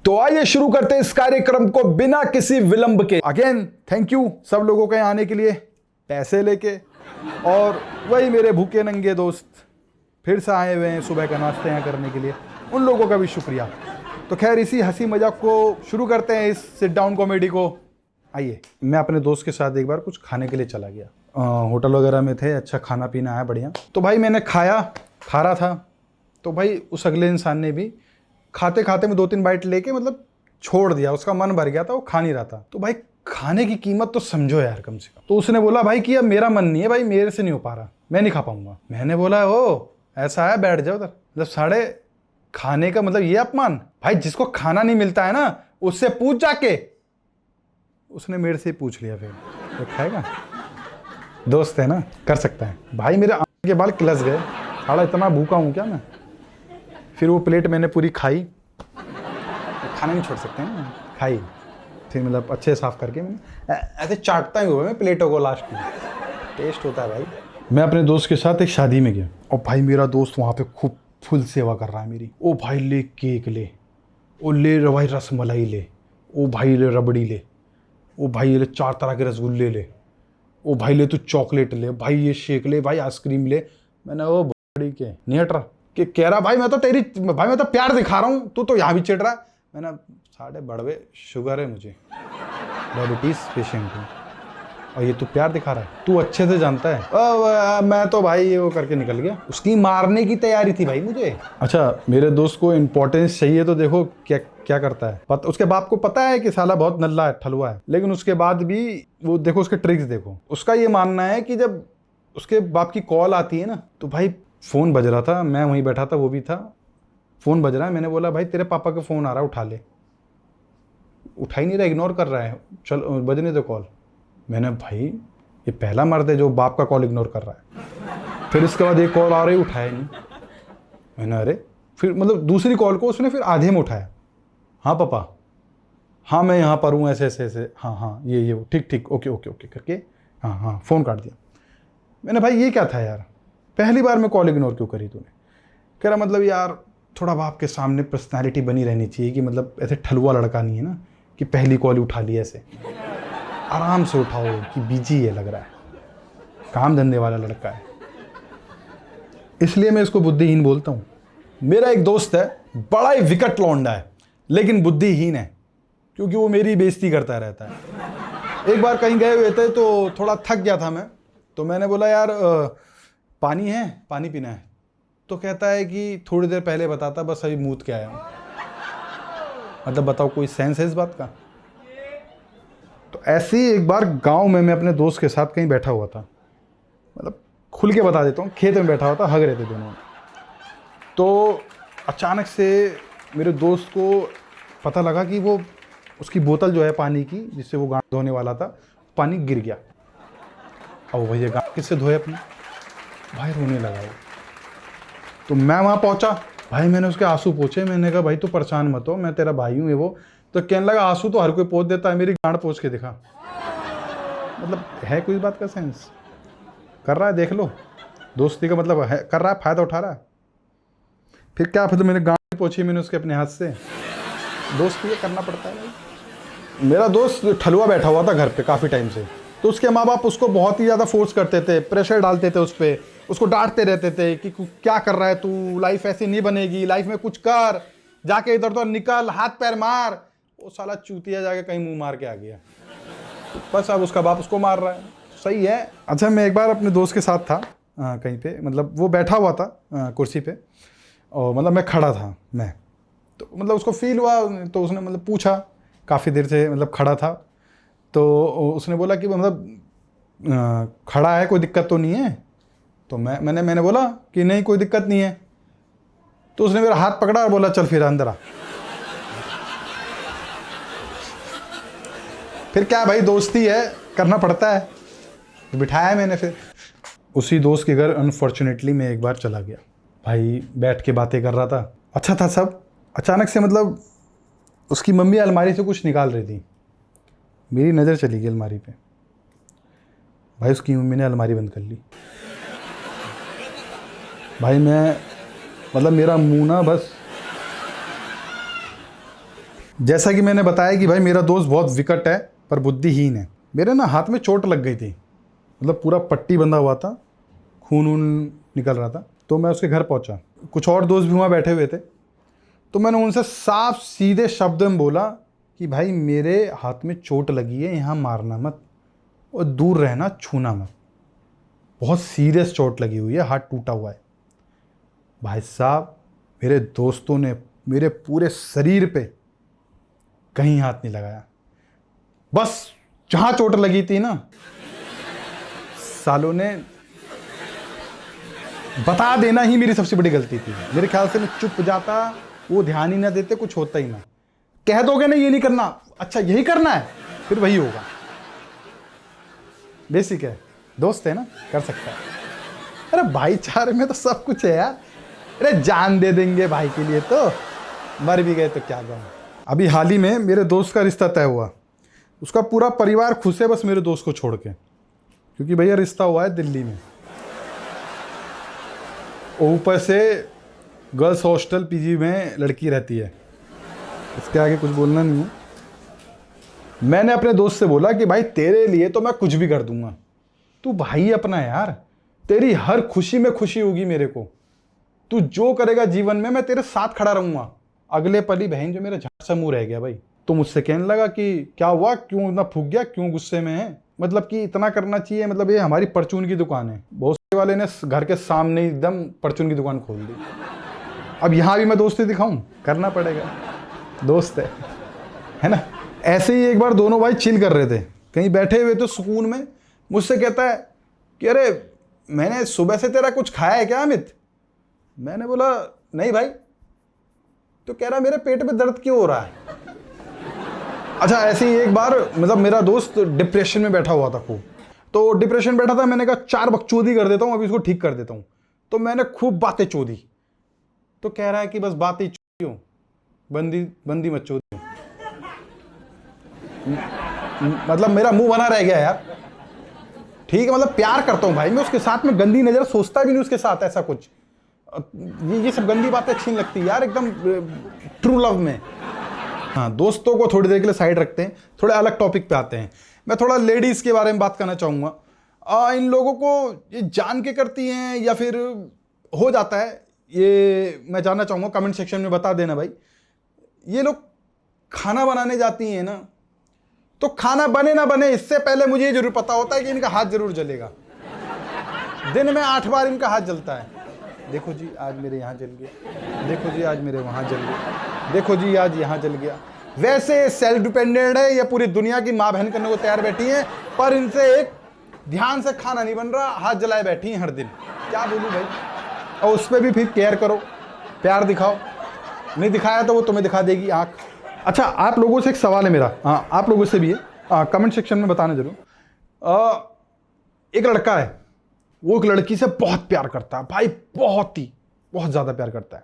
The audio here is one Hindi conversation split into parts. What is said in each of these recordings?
तो आइए शुरू करते हैं इस कार्यक्रम को बिना किसी विलंब के। अगेन थैंक यू सब लोगों के आने के लिए पैसे लेके, और वही मेरे भूखे नंगे दोस्त फिर से आए हुए हैं सुबह का नाश्ता यहाँ करने के लिए, उन लोगों का भी शुक्रिया। तो खैर इसी हंसी मजाक को शुरू करते हैं, इस सिट डाउन कॉमेडी को। आइए, मैं अपने दोस्त के साथ एक बार कुछ खाने के लिए चला गया, होटल वगैरह में थे, अच्छा खाना पीना है बढ़िया। तो भाई मैंने खा रहा था, तो भाई उस अगले इंसान ने भी खाते खाते में 2-3 बाइट लेके मतलब छोड़ दिया, उसका मन भर गया था, वो खा नहीं रहा था। तो भाई खाने की कीमत तो समझो यार कम से कम। तो उसने बोला भाई कि अब मेरा मन नहीं है भाई, मेरे से नहीं हो पा रहा, मैं नहीं खा पाऊंगा। मैंने बोला ओ ऐसा है, बैठ जाओ उधर। मतलब साढ़े खाने का मतलब ये अपमान। भाई जिसको खाना नहीं मिलता है ना उससे पूछ जाके। उसने मेरे से पूछ लिया, फिर तो खाएगा, दोस्त है ना, कर सकता है। भाई मेरे आंख के बाल किलस गए, साला इतना भूखा हूँ क्या मैं। फिर वो प्लेट मैंने पूरी खाई, खाना नहीं छोड़ सकते ना, खाई। फिर मतलब अच्छे साफ करके मैंने ऐसे चाटता ही हुआ मैं प्लेटों को, लास्ट में टेस्ट होता है भाई। मैं अपने दोस्त के साथ एक शादी में गया, और भाई मेरा दोस्त वहाँ पे खूब फुल सेवा कर रहा है मेरी। ओ भाई ले केक ले, ओ ले भाई रसमलाई ले, ओ भाई ले रबड़ी ले, ओ भाई ले 4 तरह के रसगुल्ले ले, ओ भाई ले तू चॉकलेट ले, भाई ये शेक ले, भाई आइसक्रीम ले। मैंने वो बड़ी के नहीं हट रहा कि कह रहा भाई मैं तो प्यार दिखा रहा हूँ, तू तो यहाँ भी चिढ़ रहा है। मैंने साढ़े बड़वे शुगर है मुझे, डायबिटीज पेशेंट हूँ, और ये तू प्यार दिखा रहा है, तू अच्छे से जानता है। मैं तो भाई वो करके निकल गया, उसकी मारने की तैयारी थी भाई मुझे। अच्छा मेरे दोस्त को इंपॉर्टेंस चाहिए तो देखो क्या क्या करता है। उसके बाप को पता है कि साला बहुत नल्ला है, ठलुआ है, लेकिन उसके बाद भी वो देखो उसके ट्रिक्स देखो। उसका ये मानना है कि जब उसके बाप की कॉल आती है ना, तो भाई फ़ोन बज रहा था, मैं वहीं बैठा था, वो भी था, फ़ोन बज रहा है, मैंने बोला भाई तेरे पापा का फ़ोन आ रहा है, उठा ले। उठा ही नहीं रहा, इग्नोर कर रहा है, चल बजने दो कॉल। मैंने भाई ये पहला मर्द है जो बाप का कॉल इग्नोर कर रहा है। फिर इसके बाद एक कॉल आ रही, उठाया नहीं। मैंने अरे, फिर मतलब दूसरी कॉल को उसने फिर आधे में उठाया। हाँ पापा, हाँ मैं यहाँ पर हूँ, ऐसे ऐसे ऐसे, हाँ हाँ ये ठीक ठीक ओके ओके ओके करके हाँ हाँ फ़ोन काट दिया। मैंने भाई ये क्या था यार, पहली बार में कॉल इग्नोर क्यों करी तूने। कह रहा मतलब यार थोड़ा बाप के सामने पर्सनैलिटी बनी रहनी चाहिए कि मतलब ऐसे ठलुआ लड़का नहीं है ना कि पहली कॉल उठा ली, ऐसे आराम से उठाओ कि बिजी है लग रहा है, काम धंधे वाला लड़का है, इसलिए मैं इसको बुद्धिहीन बोलता हूँ। मेरा एक दोस्त है, बड़ा ही विकट लौंडा है, लेकिन बुद्धिहीन है, क्योंकि वो मेरी बेइज्जती करता रहता है। एक बार कहीं गए हुए थे तो थोड़ा थक गया था मैं, तो मैंने बोला यार पानी है, पानी पीना है। तो कहता है कि थोड़ी देर पहले बताता, बस अभी मूत के आया हूँ। मतलब बताओ कोई सेंस है इस बात का। तो ऐसे ही एक बार गांव में मैं अपने दोस्त के साथ कहीं बैठा हुआ था, मतलब खुल के बता देता हूँ, खेत में बैठा हुआ था, हग रहे थे दोनों। तो अचानक से मेरे दोस्त को पता लगा कि वो उसकी बोतल जो है पानी की, जिससे वो गांठ धोने वाला था, पानी गिर गया। अब भैया गांठ किससे धोए अपनी, भाई रोने लगा वो। तो मैं वहाँ पहुँचा, भाई मैंने उसके आंसू पोंछे, मैंने कहा भाई तू परेशान मत हो, मैं तेरा भाई हूँ ये वो। तो कहने लगा आंसू तो हर कोई पोंछ देता है, मेरी गांठ पोंछ के दिखा। मतलब है कोई बात का सेंस। कर रहा है देख लो, दोस्ती का मतलब है, कर रहा है, फ़ायदा उठा रहा है। फिर क्या, फिर तो मैंने गांठ पोंछी मैंने उसके अपने हाथ से। दोस्ती ये करना पड़ता है भाई। मेरा दोस्त ठलुआ बैठा हुआ था घर पे काफ़ी टाइम से, तो उसके माँ बाप उसको बहुत ही ज़्यादा फोर्स करते थे, प्रेशर डालते थे उस पर, उसको डांटते रहते थे कि क्या कर रहा है तू, लाइफ ऐसी नहीं बनेगी, लाइफ में कुछ कर, जाके इधर उधर निकल, हाथ पैर मार। वो साला चूतिया जाके कहीं मुंह मार के आ गया, बस अब उसका बाप उसको मार रहा है। सही है। अच्छा मैं एक बार अपने दोस्त के साथ था कहीं पे, मतलब वो बैठा हुआ था कुर्सी पे, और मतलब मैं खड़ा था मैं, तो मतलब उसको फील हुआ, तो उसने मतलब पूछा, काफ़ी देर से मतलब खड़ा था, तो उसने बोला कि मतलब खड़ा है, कोई दिक्कत तो नहीं है। तो मैंने बोला कि नहीं कोई दिक्कत नहीं है। तो उसने मेरा हाथ पकड़ा और बोला चल फिर अंदर आ। फिर क्या भाई, दोस्ती है, करना पड़ता है। बिठाया मैंने, फिर उसी दोस्त के घर अनफॉर्चुनेटली मैं एक बार चला गया। भाई बैठ के बातें कर रहा था, अच्छा था सब। अचानक से मतलब उसकी मम्मी अलमारी से कुछ निकाल रही थी, मेरी नज़र चली गई अलमारी पे। भाई उसकी मम्मी ने अलमारी बंद कर ली। भाई मैं मतलब मेरा मुंह ना बस जैसा कि मैंने बताया कि भाई मेरा दोस्त बहुत विकट है पर बुद्धिहीन है। मेरे ना हाथ में चोट लग गई थी, मतलब पूरा पट्टी बंधा हुआ था, खून वून निकल रहा था। तो मैं उसके घर पहुंचा, कुछ और दोस्त भी वहाँ बैठे हुए थे। तो मैंने उनसे साफ सीधे शब्द में बोला कि भाई मेरे हाथ में चोट लगी है, यहाँ मारना मत और दूर रहना, छूना मत। बहुत सीरियस चोट लगी हुई है, हाथ टूटा हुआ है। भाई साहब मेरे दोस्तों ने मेरे पूरे शरीर पे कहीं हाथ नहीं लगाया, बस जहां चोट लगी थी ना, सालों ने बता देना ही मेरी सबसे बड़ी गलती थी। मेरे ख्याल से मैं चुप जाता, वो ध्यान ही ना देते, कुछ होता ही ना। कह दोगे ना ये नहीं करना, अच्छा यही करना है, फिर वही होगा। बेसिक है, दोस्त है ना, कर सकता है। अरे भाईचारे में तो सब कुछ है यार। अरे जान दे देंगे भाई के लिए, तो मर भी गए तो क्या गम। अभी हाल ही में मेरे दोस्त का रिश्ता तय हुआ, उसका पूरा परिवार खुश है बस मेरे दोस्त को छोड़ के, क्योंकि भैया रिश्ता हुआ है दिल्ली में, ऊपर से गर्ल्स हॉस्टल पीजी में लड़की रहती है। इसके आगे कुछ बोलना नहीं है। मैंने अपने दोस्त से बोला कि भाई तेरे लिए तो मैं कुछ भी कर दूंगा, तू भाई अपना है यार, तेरी हर खुशी में खुशी होगी मेरे को, तू जो करेगा जीवन में मैं तेरे साथ खड़ा रहूंगा। अगले पल ही बहन जो मेरा झाड़ सा मुंह रह गया भाई। तो मुझसे कहने लगा कि क्या हुआ, क्यों इतना फूक गया, क्यों गुस्से में है, मतलब कि इतना करना चाहिए, मतलब ये हमारी परचून की दुकान है। भोसले वाले ने घर के सामने एकदम परचून की दुकान खोल दी। अब यहाँ भी मैं दोस्ती दिखाऊं, करना पड़ेगा, दोस्त है ना। ऐसे ही एक बार दोनों भाई चिल कर रहे थे, कहीं बैठे हुए तो सुकून में, मुझसे कहता है कि अरे मैंने सुबह से तेरा कुछ खाया है क्या अमित। मैंने बोला नहीं भाई। तो कह रहा मेरे पेट में दर्द क्यों हो रहा है। अच्छा ऐसे ही एक बार, मतलब मेरा दोस्त डिप्रेशन में बैठा हुआ था खूब, तो डिप्रेशन बैठा था, मैंने कहा 4 बकचोदी कर देता हूँ, अभी इसको ठीक कर देता हूँ। तो मैंने खूब बातें चोदी। तो कह रहा है कि बस बातें चोदी हो, बंदी मत चोदी। मतलब मेरा मुंह बना रह गया यार। ठीक है, मतलब प्यार करता हूं भाई मैं उसके साथ में, गंदी नजर सोचता भी नहीं उसके साथ ऐसा कुछ। ये सब गंदी बातें अच्छी नहीं लगती यार, एकदम ट्रू लव में। हाँ, दोस्तों को थोड़ी देर के लिए साइड रखते हैं, थोड़े अलग टॉपिक पे आते हैं। मैं थोड़ा लेडीज के बारे में बात करना चाहूंगा। इन लोगों को ये जान के करती हैं या फिर हो जाता है, ये मैं जानना चाहूंगा, कमेंट सेक्शन में बता देना भाई। ये लोग खाना बनाने जाती हैं ना, तो खाना बने ना बने इससे पहले मुझे ये जरूर पता होता है कि इनका हाथ जरूर जलेगा। दिन में 8 बार इनका हाथ जलता है। देखो जी आज मेरे यहाँ जल गया, देखो जी आज मेरे वहाँ जल गया, देखो जी आज यहाँ जल गया। वैसे सेल्फ डिपेंडेंट है, ये पूरी दुनिया की माँ बहन करने को तैयार बैठी हैं, पर इनसे एक ध्यान से खाना नहीं बन रहा, हाथ जलाए बैठी हैं हर दिन। क्या बोलूँ भाई। और उस पर भी फिर केयर करो, प्यार दिखाओ, नहीं दिखाया तो वो तुम्हें दिखा देगी आँख। अच्छा आप लोगों से एक सवाल है मेरा, हाँ आप लोगों से भी है, कमेंट सेक्शन में बताना जरूर। एक लड़का है, वो एक लड़की से बहुत प्यार करता है भाई, बहुत ज़्यादा प्यार करता है,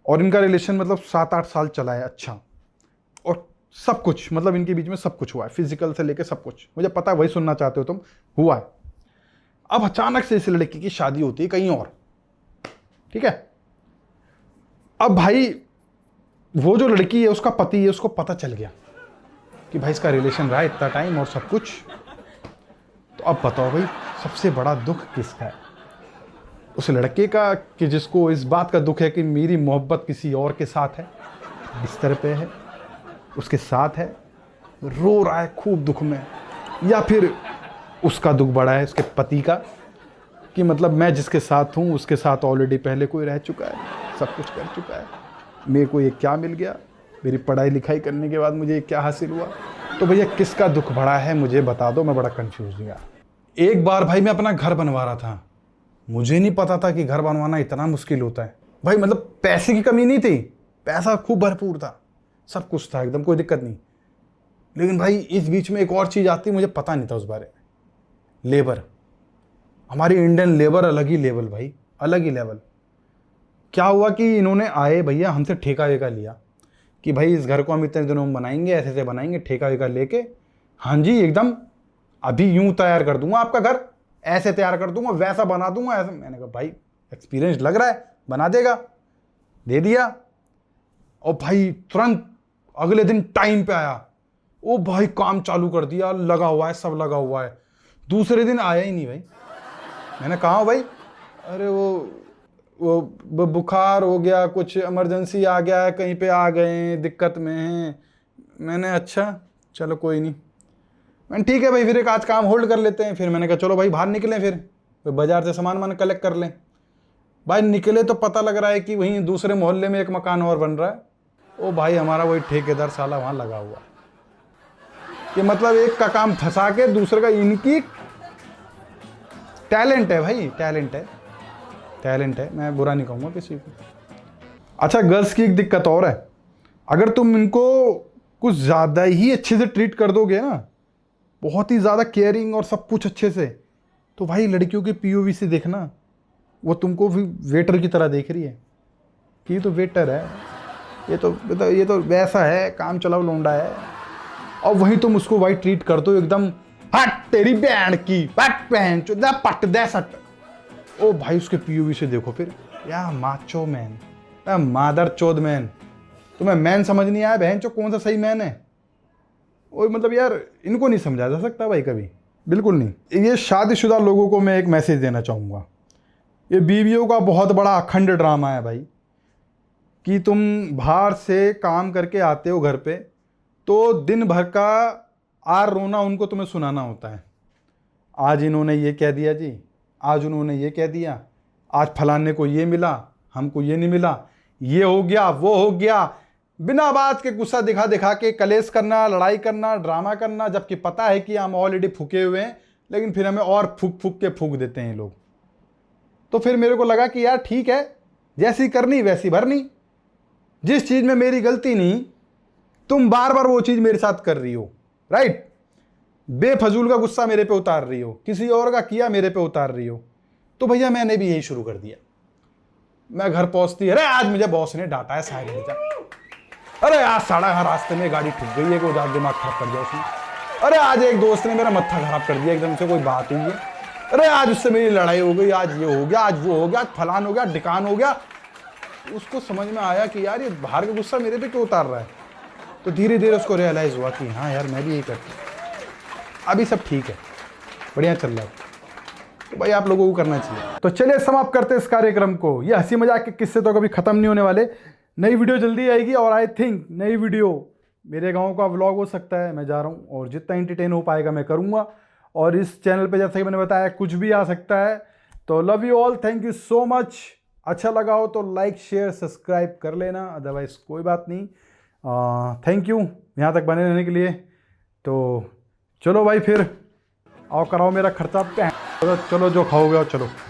और इनका रिलेशन मतलब 7-8 साल चला है। अच्छा, और सब कुछ मतलब इनके बीच में सब कुछ हुआ है, फिजिकल से लेके सब कुछ, मुझे पता है वही सुनना चाहते हो तुम, हुआ है। अब अचानक से इस लड़की की शादी होती है कहीं और, ठीक है। अब भाई वो जो लड़की है उसका पति है, उसको पता चल गया कि भाई इसका रिलेशन रहा इतना टाइम और सब कुछ। तो अब बताओ भाई सबसे बड़ा दुख किसका है, उस लड़के का कि जिसको इस बात का दुख है कि मेरी मोहब्बत किसी और के साथ है, बिस्तर पे है, उसके साथ है, रो रहा है खूब दुख में, या फिर उसका दुख बड़ा है उसके पति का कि मतलब मैं जिसके साथ हूँ उसके साथ ऑलरेडी पहले कोई रह चुका है, सब कुछ कर चुका है, मेरे को ये क्या मिल गया, मेरी पढ़ाई लिखाई करने के बाद मुझे क्या हासिल हुआ। तो भैया किसका दुख बड़ा है मुझे बता दो, मैं बड़ा कंफ्यूज हूँ यार। एक बार भाई मैं अपना घर बनवा रहा था, मुझे नहीं पता था कि घर बनवाना इतना मुश्किल होता है भाई। मतलब पैसे की कमी नहीं थी, पैसा खूब भरपूर था, सब कुछ था एकदम, कोई दिक्कत नहीं। लेकिन भाई इस बीच में एक और चीज़ आती, मुझे पता नहीं था उस बारे में। लेबर, हमारी इंडियन लेबर अलग ही लेवल भाई, अलग ही लेवल। क्या हुआ कि इन्होंने आए भैया हमसे ठेका वेका लिया कि भाई इस घर को हम इतने दिनों में बनाएंगे, ऐसे ऐसे बनाएंगे, ठेका वेका लेके, हाँ जी एकदम अभी यूं तैयार कर दूंगा आपका घर, ऐसे तैयार कर दूंगा, वैसा बना दूंगा ऐसा। मैंने कहा भाई एक्सपीरियंस लग रहा है, बना देगा, दे दिया। और भाई तुरंत अगले दिन टाइम पे आया, ओ भाई काम चालू कर दिया, लगा हुआ है, सब लगा हुआ है। दूसरे दिन आया ही नहीं भाई। मैंने कहा भाई, अरे वो बुखार हो गया, कुछ इमरजेंसी आ गया है, कहीं पे आ गए हैं, दिक्कत में हैं। मैंने अच्छा चलो कोई नहीं। मैंने ठीक है भाई, फिर एक आज काम होल्ड कर लेते हैं। फिर मैंने कहा चलो भाई बाहर निकलें, फिर बाजार से सामान वामान कलेक्ट कर लें। भाई निकले तो पता लग रहा है कि वहीं दूसरे मोहल्ले में एक मकान और बन रहा है। ओ भाई हमारा वही ठेकेदार साला वहाँ लगा हुआ है कि मतलब एक का काम फंसा के दूसरे का, इनकी टैलेंट है भाई, टैलेंट है, मैं बुरा नहीं कहूँगा किसी को। अच्छा गर्ल्स की एक दिक्कत और है, अगर तुम इनको कुछ ज़्यादा ही अच्छे से ट्रीट कर दोगे ना, बहुत ही ज़्यादा केयरिंग और सब कुछ अच्छे से, तो भाई लड़कियों के पीओवी से देखना, वो तुमको भी वेटर की तरह देख रही है कि ये तो वेटर है, ये तो वैसा है, काम चलाओ लौंडा है। और वहीं तुम उसको भाई ट्रीट कर दो एकदम, हट तेरी बहन की, पट बहन चोदा पट दे सट। ओ भाई उसके पीओवी से देखो फिर, या माचो मैन, मादर चोद मैन। तुम्हें मैन समझ नहीं आया बहन चो, कौन सा सही मैन है? ओ मतलब यार इनको नहीं समझा जा सकता भाई कभी, बिल्कुल नहीं। ये शादीशुदा लोगों को मैं एक मैसेज देना चाहूँगा, ये बीवियों का बहुत बड़ा अखंड ड्रामा है भाई, कि तुम बाहर से काम करके आते हो घर पे, तो दिन भर का आर रोना उनको तुम्हें सुनाना होता है। आज इन्होंने ये कह दिया जी, आज उन्होंने ये कह दिया, आज फलाने को ये मिला, हमको ये नहीं मिला, ये हो गया वो हो गया, बिना बात के गुस्सा दिखा दिखा के कलेश करना, लड़ाई करना, ड्रामा करना, जबकि पता है कि हम ऑलरेडी फूके हुए हैं, लेकिन फिर हमें और फूक देते हैं लोग। तो फिर मेरे को लगा कि यार ठीक है, जैसी करनी वैसी भरनी, जिस चीज़ में मेरी गलती नहीं, तुम बार बार वो चीज़ मेरे साथ कर रही हो, राइट? बेफजूल का गुस्सा मेरे पे उतार रही हो, किसी और का किया मेरे पे उतार रही हो। तो भैया मैंने भी यही शुरू कर दिया। मैं घर पहुंचती, अरे आज मुझे बॉस ने डांटा है साइड में जा, अरे आज साड़ा हर रास्ते में गाड़ी ठुक गई है, कोई दिमाग खराब कर दिया उसने, अरे आज एक दोस्त ने मेरा मत्था खराब कर दिया, एकदम से कोई बात हुई है, अरे आज उससे मेरी लड़ाई हो गई, आज ये हो गया, आज वो हो गया, फलान हो गया, ढिकान हो गया। उसको समझ में आया कि यार ये बाहर का गुस्सा मेरे पे क्यों उतार रहा है। तो धीरे धीरे उसको रियलाइज़ हुआ कि हाँ यार मैं भी यही करता हूँ। अभी सब ठीक है, बढ़िया चल रहा है। तो भाई आप लोगों को करना चाहिए। तो चलिए समाप्त करते हैं इस कार्यक्रम को। ये हंसी मजाक के किस्से तो कभी ख़त्म नहीं होने वाले। नई वीडियो जल्दी आएगी, और आई थिंक नई वीडियो मेरे गाँव का व्लॉग हो सकता है, मैं जा रहा हूँ, और जितना एंटरटेन हो पाएगा मैं करूँगा। और इस चैनल पे जैसा कि मैंने बताया कुछ भी आ सकता है। तो love you all, thank you so much. अच्छा लगा हो तो लाइक शेयर सब्सक्राइब कर लेना, अदरवाइज़ कोई बात नहीं। थैंक यू यहाँ तक बने रहने के लिए। तो चलो भाई फिर आओ कराओ मेरा खर्चा पे, चलो जो खाओगे और चलो।